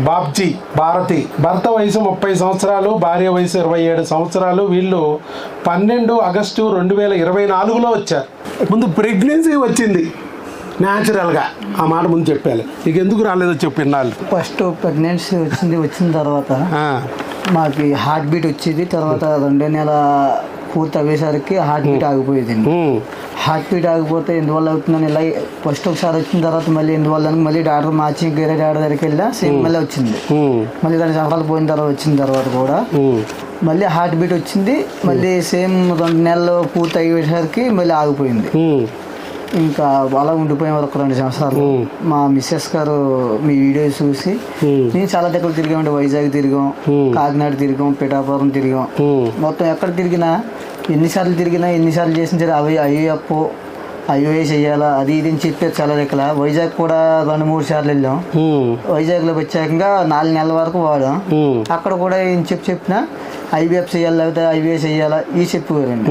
బాబ్జీ, భారతి. భర్త వయసు 30 సంవత్సరాలు, భార్య వయసు 27 సంవత్సరాలు. వీళ్ళు 12 ఆగస్టు 2024లో వచ్చారు. ముందు ప్రెగ్నెన్సీ వచ్చింది న్యాచురల్గా, ఆ మాట ముందు చెప్పాలి. ఇక ఎందుకు రాలేదో చెప్పిన్నాళ్ళు. ఫస్ట్ ప్రెగ్నెన్సీ వచ్చిన తర్వాత మాకు హార్ట్ బీట్ వచ్చేది. తర్వాత 2 నెలల పూర్తి అయ్యేసరికి హార్ట్ బీట్ ఆగిపోయేదండి. హార్ట్ బీట్ ఆగిపోతే ఎందువల్ల అవుతుందని ఇలా ఫస్ట్ ఒకసారి వచ్చిన తర్వాత మళ్ళీ ఎందువల్ల మళ్ళీ డాక్టర్ మార్చి వేరే డాక్టర్ దగ్గరికి వెళ్ళా, సేమ్ మళ్ళీ వచ్చింది. మళ్ళీ 2 సంవత్సరాలు పోయిన తర్వాత వచ్చిన తర్వాత కూడా మళ్ళీ హార్ట్ బీట్ వచ్చింది. మళ్ళీ సేమ్ 2 నెలలు పూర్తి అయ్యేసరికి మళ్ళీ ఆగిపోయింది. ఇంకా అలా ఉండిపోయాం ఒక 2 సంవత్సరాలు. మా మిస్సెస్ గారు మీ వీడియో చూసి నేను చాలా దగ్గర తిరిగామండి. వైజాగ్ తిరిగాం, కాకినాడ తిరిగాం, పిఠాపురం తిరిగాం. మొత్తం ఎక్కడ తిరిగినా ఎన్నిసార్లు చేసిన సరే అయ్యో చెయ్యాలా అది ఇది అని చెప్పారు చాలా దగ్గర. వైజాగ్ కూడా 2-3 సార్లు వెళ్ళాం. వైజాగ్లో ప్రత్యేకంగా 4 నెలల వరకు వాడాం. అక్కడ కూడా ఏం చెప్పినా ఐవీఎఫ్ చేయాలి లేకపోతే ఐవీఏ చేయాలా ఈ చెప్పేవారండి.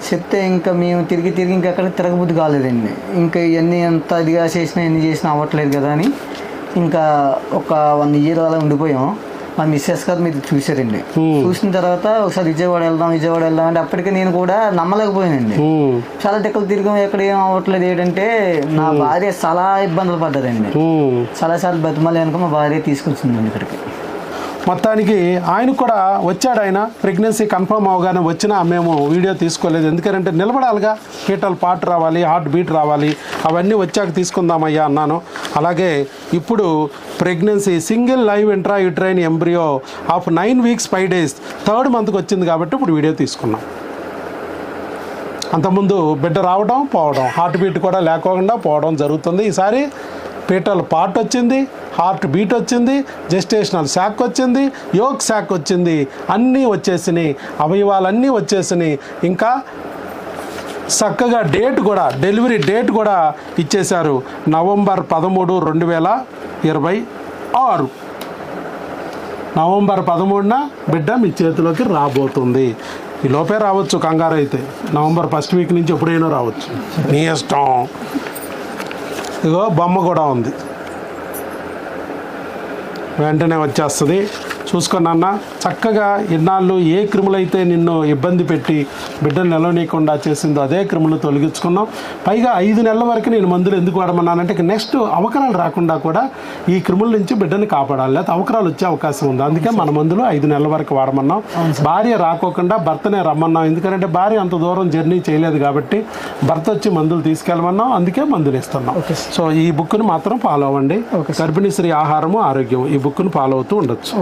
చెప్తే ఇంకా మేము తిరిగి ఇంకెక్కడ తిరగబుద్ధి కాలేదండి. ఇంకా ఇవన్నీ ఎంత ఇదిగా ఎన్ని చేసినా అవ్వట్లేదు కదా అని ఇంకా ఒక 1 ఇయర్ అలా ఉండిపోయాం. మా మిస్సెస్ గారు మీరు చూసారండి. చూసిన తర్వాత ఒకసారి విజయవాడ వెళ్దాం అంటే అప్పటికే నేను కూడా నమ్మలేకపోయానండి. చాలా దగ్గర తిరిగాం, ఎక్కడ ఏం అవ్వట్లేదు. ఏంటంటే నా భార్య చాలా ఇబ్బందులు పడ్డదండి. చాలాసార్లు బతిమాలి అనుకో మా భార్య తీసుకొచ్చిందండి ఇక్కడికి. మొత్తానికి ఆయన కూడా వచ్చాడు. ఆయన ప్రెగ్నెన్సీ కన్ఫర్మ్ అవగానే వచ్చినా మేము వీడియో తీసుకోలేదు. ఎందుకంటే నిలబడాలిగా, ఫీటల్ పార్ట్ రావాలి, హార్ట్ బీట్ రావాలి, అవన్నీ వచ్చాక తీసుకుందామయ్యా అన్నాను. అలాగే ఇప్పుడు pregnancy single live intrauterine embryo of 9 weeks 5 days 3rd monthకి వచ్చింది కాబట్టి ఇప్పుడు వీడియో తీసుకున్నాం. అంతకుముందు బిడ్డ రావడం పోవడం, హార్ట్ బీట్ కూడా లేకుండా పోవడం జరుగుతుంది. ఈసారి ఫీటల్ పార్ట్ వచ్చింది, హార్ట్ బీట్ వచ్చింది, జెస్టేషనల్ శాక్ వచ్చింది, యోగ్ శాక్ వచ్చింది, అన్నీ వచ్చేసినాయి, అవయవాలన్నీ వచ్చేసినాయి. ఇంకా చక్కగా డేట్ కూడా, డెలివరీ డేట్ కూడా ఇచ్చేశారు. నవంబర్ 13, 2026. నవంబర్ 13న బిడ్డ మీ చేతిలోకి రాబోతుంది. ఈ లోపే రావచ్చు, కంగారు అయితే నవంబర్ 1st week నుంచి ఎప్పుడైనా రావచ్చు, నీ ఇష్టం. ఇగో బొమ్మ కూడా ఉంది, వెంటనే వచ్చేస్తుంది. చూసుకున్న చక్కగా ఇన్నాళ్ళు ఏ క్రిములైతే నిన్ను ఇబ్బంది పెట్టి బిడ్డను నిలవనీయకుండా చేసిందో అదే క్రిములు తొలగించుకున్నాం. పైగా 5 నెలల వరకు నేను మందులు ఎందుకు వాడమన్నానంటే నెక్స్ట్ అవకరాలు రాకుండా కూడా ఈ క్రిముల నుంచి బిడ్డని కాపాడాలి, లేకపోతే అవకరాలు వచ్చే అవకాశం ఉంది. అందుకే మన మందులు 5 నెలల వరకు వాడమన్నాం. భార్య రాకోకుండా భర్తనే రమ్మన్నాం. ఎందుకంటే భార్య అంత దూరం జర్నీ చేయలేదు కాబట్టి భర్త వచ్చి మందులు తీసుకెళ్ళమన్నాం. అందుకే మందులు ఇస్తున్నాం. సో ఈ బుక్ను మాత్రం ఫాలో అవ్వండి. గర్భిణీ స్త్రీ ఆహారము ఆరోగ్యం, ఈ బుక్ను ఫాలో అవుతూ ఉండొచ్చు.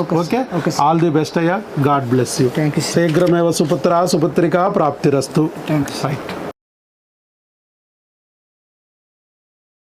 ఓకే, ఆల్ ది బెస్ట్ అయ్యా. God bless you. శీఘ్రమేవ సుపుత్ర సుపుత్రికా ప్రాప్తిరస్తు. రైట్.